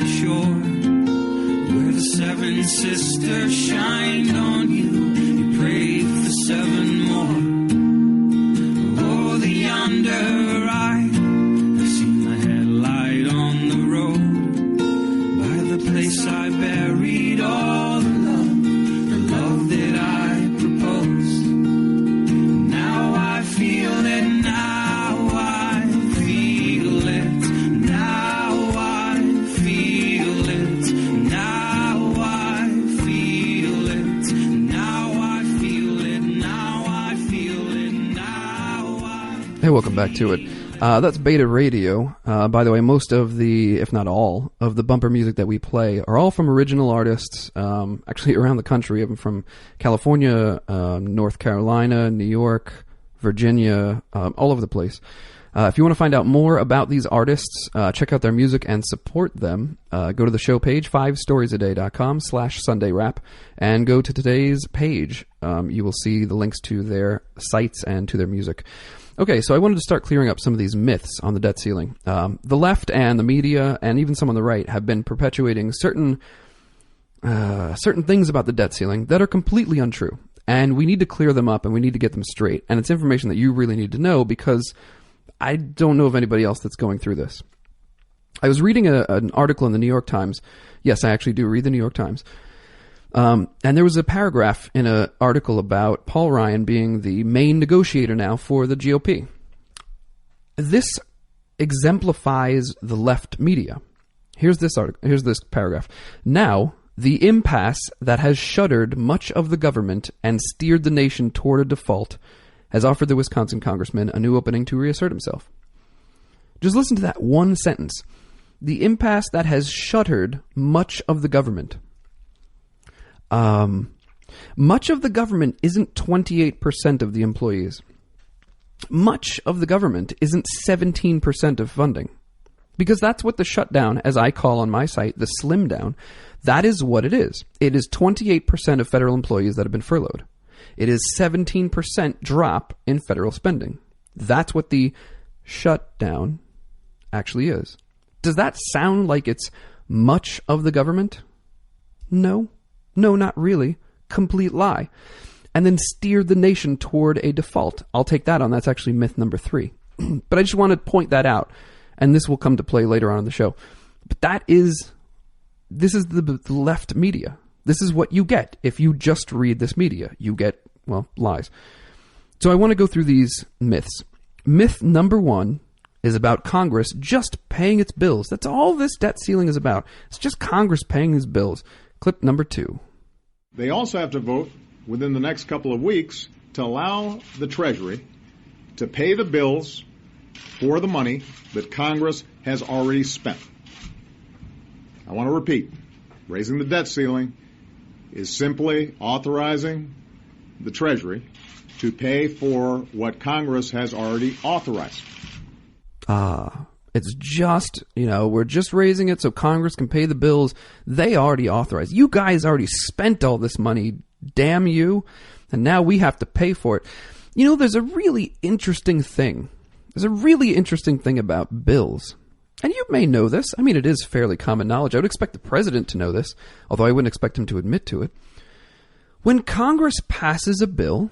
the shore where the seven sisters shined on you. You prayed for seven more. Oh, the yonder eye, I've seen the headlight on the road by the place I buried all the love that I proposed. Now I feel it, now I feel it, now I feel it, now I feel it, now I feel it, now I feel it, now I... Hey, welcome back to it. That's Beta Radio. By the way, most of the, if not all, of the bumper music that we play are all from original artists, actually around the country, even from California, North Carolina, New York, Virginia, all over the place. If you want to find out more about these artists, check out their music and support them, go to the show page, 5storiesaday.com/SundayRap, and go to today's page. You will see the links to their sites and to their music. Okay, so I wanted to start clearing up some of these myths on the debt ceiling. The left and the media, and even some on the right, have been perpetuating certain things about the debt ceiling that are completely untrue. And we need to clear them up, and we need to get them straight. And it's information that you really need to know, because I don't know of anybody else that's going through this. I was reading an article in the New York Times. Yes, I actually do read the New York Times. And there was a paragraph in an article about Paul Ryan being the main negotiator now for the GOP. This exemplifies the left media. Here's this paragraph. Now, the impasse that has shuttered much of the government and steered the nation toward a default has offered the Wisconsin congressman a new opening to reassert himself. Just listen to that one sentence. The impasse that has shuttered much of the government. Much of the government isn't 28% of the employees. Much of the government isn't 17% of funding. Because that's what the shutdown, as I call on my site, the slim down, that is what it is. It is 28% of federal employees that have been furloughed. It is 17% drop in federal spending. That's what the shutdown actually is. Does that sound like it's much of the government? No. No, not really. Complete lie. And then steered the nation toward a default. I'll take that on. That's actually myth number 3. But I just want to point that out. And this will come to play later on in the show. But this is the left media. This is what you get if you just read this media. You get, well, lies. So I want to go through these myths. Myth number 1 is about Congress just paying its bills. That's all this debt ceiling is about. It's just Congress paying its bills. Clip number 2. They also have to vote within the next couple of weeks to allow the Treasury to pay the bills for the money that Congress has already spent. I want to repeat, raising the debt ceiling is simply authorizing the Treasury to pay for what Congress has already authorized. It's just, we're just raising it so Congress can pay the bills they already authorized. You guys already spent all this money, damn you, and now we have to pay for it. There's a really interesting thing. There's a really interesting thing about bills. And you may know this. I mean, it is fairly common knowledge. I would expect the president to know this, although I wouldn't expect him to admit to it. When Congress passes a bill,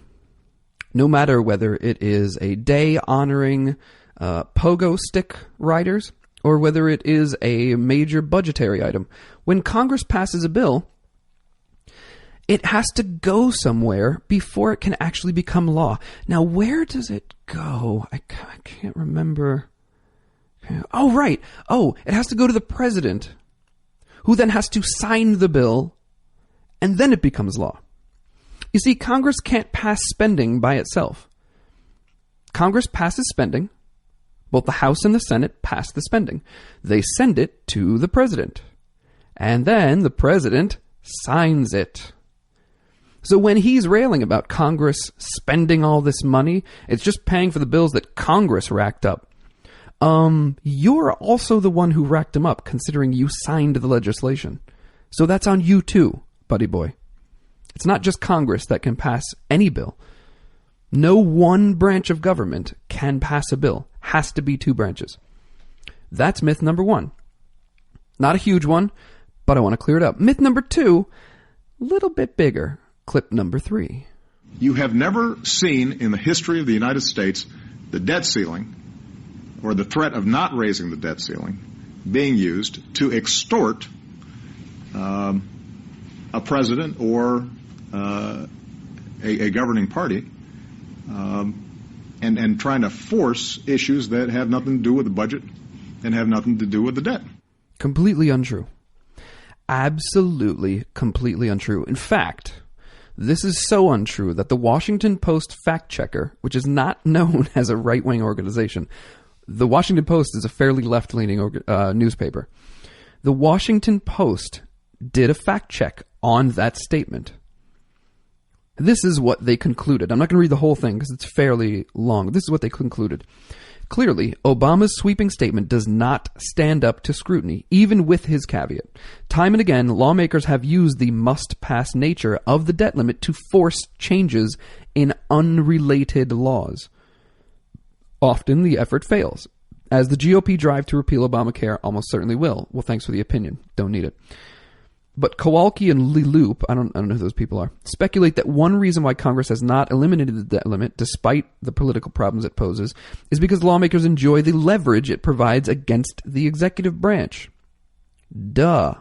no matter whether it is a day honoring pogo stick riders, or whether it is a major budgetary item. When Congress passes a bill, it has to go somewhere before it can actually become law. Now, where does it go? I can't remember. Oh, right. Oh, it has to go to the president, who then has to sign the bill, and then it becomes law. You see, Congress can't pass spending by itself. Congress passes spending. Both the House and the Senate pass the spending. They send it to the president. And then the president signs it. So when he's railing about Congress spending all this money, it's just paying for the bills that Congress racked up. You're also the one who racked them up, considering you signed the legislation. So that's on you too, buddy boy. It's not just Congress that can pass any bill. No one branch of government can pass a bill. Has to be two branches. That's myth number 1. Not a huge one, but I want to clear it up. Myth number 2, a little bit bigger. Clip number 3. You have never seen in the history of the United States the debt ceiling or the threat of not raising the debt ceiling being used to extort a president or a governing party and trying to force issues that have nothing to do with the budget and have nothing to do with the debt. Completely untrue. Absolutely, completely untrue. In fact, this is so untrue that the Washington Post fact checker, which is not known as a right-wing organization, the Washington Post is a fairly left-leaning newspaper. The Washington Post did a fact check on that statement. This is what they concluded. I'm not going to read the whole thing because it's fairly long. This is what they concluded. Clearly, Obama's sweeping statement does not stand up to scrutiny, even with his caveat. Time and again, lawmakers have used the must-pass nature of the debt limit to force changes in unrelated laws. Often, the effort fails, as the GOP drive to repeal Obamacare almost certainly will. Well, thanks for the opinion. Don't need it. But Kowalski and Leloop, I don't know who those people are, speculate that one reason why Congress has not eliminated the debt limit, despite the political problems it poses, is because lawmakers enjoy the leverage it provides against the executive branch. Duh.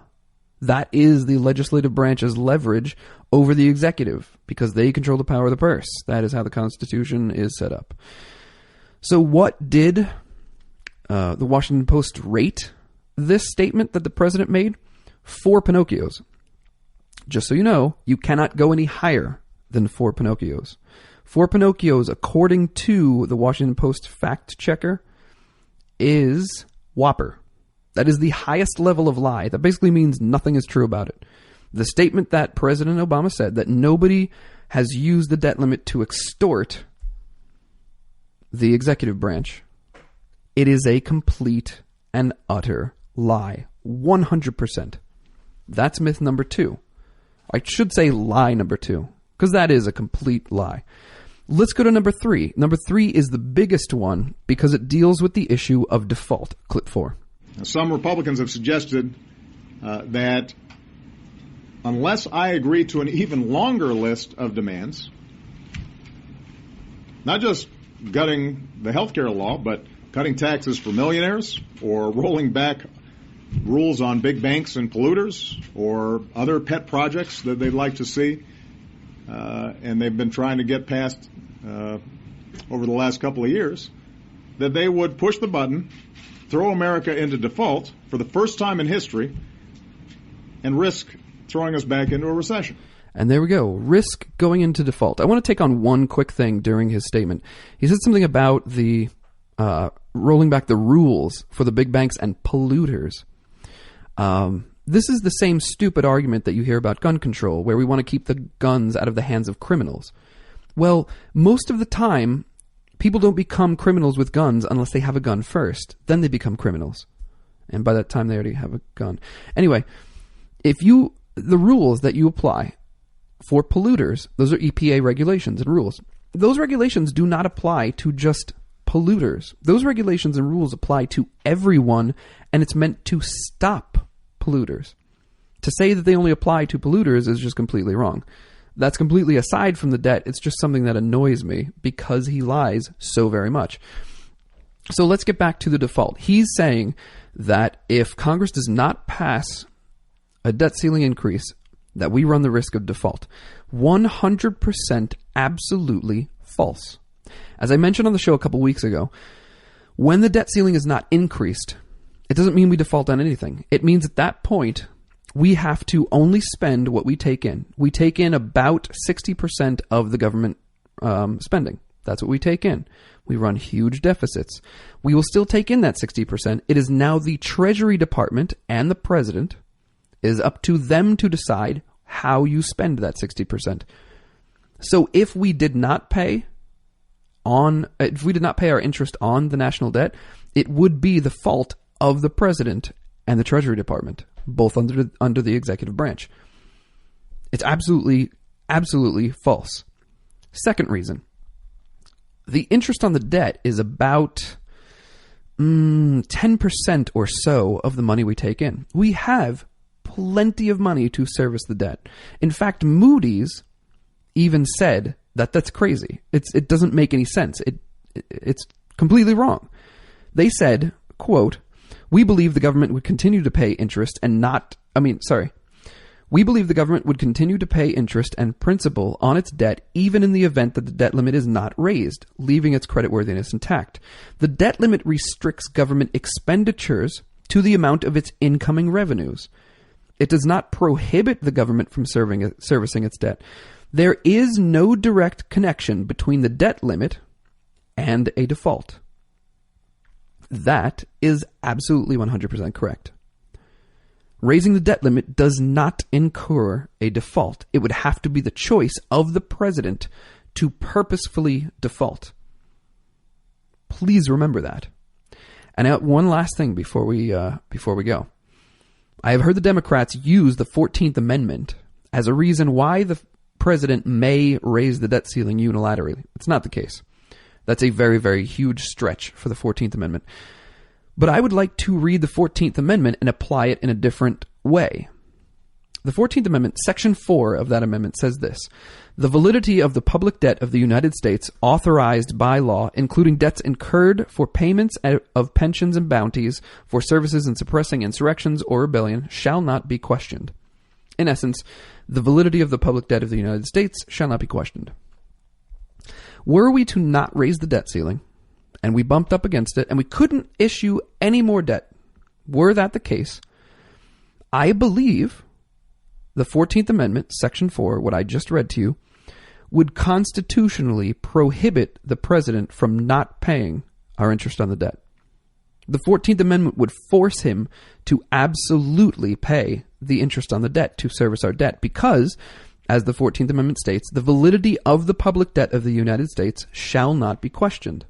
That is the legislative branch's leverage over the executive, because they control the power of the purse. That is how the Constitution is set up. So what did the Washington Post rate this statement that the president made? 4 Pinocchios. Just so you know, you cannot go any higher than 4 Pinocchios. 4 Pinocchios, according to the Washington Post fact checker, is Whopper. That is the highest level of lie. That basically means nothing is true about it. The statement that President Obama said, that nobody has used the debt limit to extort the executive branch, it is a complete and utter lie. 100%. That's myth number 2. I should say lie number 2, because that is a complete lie. Let's go to number 3. Number 3 is the biggest one because it deals with the issue of default. Clip 4. Some Republicans have suggested that unless I agree to an even longer list of demands, not just gutting the health care law, but cutting taxes for millionaires or rolling back rules on big banks and polluters or other pet projects that they'd like to see, and they've been trying to get past over the last couple of years, that they would push the button, throw America into default for the first time in history, and risk throwing us back into a recession. And there we go. Risk going into default. I want to take on one quick thing during his statement. He said something about the rolling back the rules for the big banks and polluters. This is the same stupid argument that you hear about gun control, where we want to keep the guns out of the hands of criminals. Well, most of the time, people don't become criminals with guns unless they have a gun first. Then they become criminals. And by that time, they already have a gun. Anyway, the rules that you apply for polluters, those are EPA regulations and rules. Those regulations do not apply to just polluters. Those regulations and rules apply to everyone, and it's meant to stop polluters. To say that they only apply to polluters is just completely wrong. That's completely aside from the debt. It's just something that annoys me because he lies so very much. So let's get back to the default. He's saying that if Congress does not pass a debt ceiling increase, that we run the risk of default. 100% absolutely false. As I mentioned on the show a couple weeks ago, when the debt ceiling is not increased, it doesn't mean we default on anything. It means at that point, we have to only spend what we take in. We take in about 60% of the government spending. That's what we take in. We run huge deficits. We will still take in that 60%. It is now the Treasury Department and the President. It is up to them to decide how you spend that 60%. So if we did not pay our interest on the national debt, it would be the fault of the President and the Treasury Department, both under the executive branch. It's absolutely, absolutely false. Second reason, the interest on the debt is about 10% or so of the money we take in. We have plenty of money to service the debt. In fact, Moody's even said that that's crazy. It doesn't make any sense. It's completely wrong. They said, quote, we believe the government would continue to pay interest and we believe the government would continue to pay interest and principal on its debt even in the event that the debt limit is not raised, leaving its creditworthiness intact. The debt limit restricts government expenditures to the amount of its incoming revenues. It does not prohibit the government from servicing its debt. There is no direct connection between the debt limit and a default. That is absolutely 100% correct. Raising the debt limit does not incur a default. It would have to be the choice of the president to purposefully default. Please remember that. And now, one last thing before we go. I have heard the Democrats use the 14th Amendment as a reason why the president may raise the debt ceiling unilaterally. It's not the case. That's a very, very huge stretch for the 14th Amendment. But I would like to read the 14th Amendment and apply it in a different way. The 14th Amendment, Section 4 of that amendment says this: the validity of the public debt of the United States authorized by law, including debts incurred for payments of pensions and bounties for services in suppressing insurrections or rebellion, shall not be questioned. In essence, the validity of the public debt of the United States shall not be questioned. Were we to not raise the debt ceiling, and we bumped up against it, and we couldn't issue any more debt, were that the case, I believe the 14th Amendment, Section 4, what I just read to you, would constitutionally prohibit the president from not paying our interest on the debt. The 14th Amendment would force him to absolutely pay the interest on the debt to service our debt because, as the 14th Amendment states, the validity of the public debt of the United States shall not be questioned.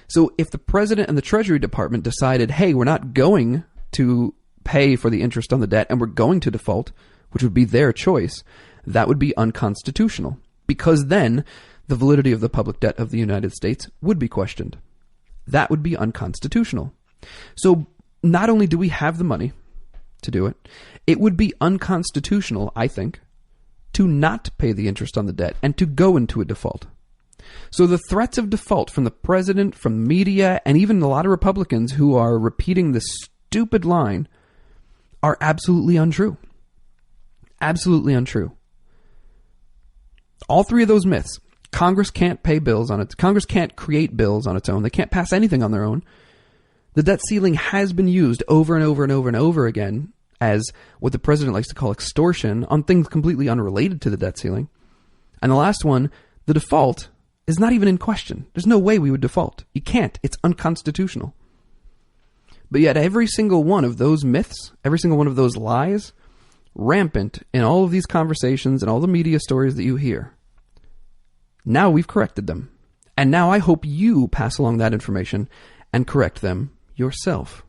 So if the president and the Treasury Department decided, hey, we're not going to pay for the interest on the debt and we're going to default, which would be their choice, that would be unconstitutional because then the validity of the public debt of the United States would be questioned. That would be unconstitutional. So not only do we have the money to do it, it would be unconstitutional, I think, to not pay the interest on the debt and to go into a default. So the threats of default from the president, from media, and even a lot of Republicans who are repeating this stupid line are absolutely untrue. Absolutely untrue. All three of those myths. Congress can't pay bills on it. Congress can't create bills on its own. They can't pass anything on their own. The debt ceiling has been used over and over and over and over again as what the president likes to call extortion on things completely unrelated to the debt ceiling. And the last one, the default, is not even in question. There's no way we would default. You can't. It's unconstitutional. But yet every single one of those myths, every single one of those lies, rampant in all of these conversations and all the media stories that you hear. Now we've corrected them. And now I hope you pass along that information and correct them yourself.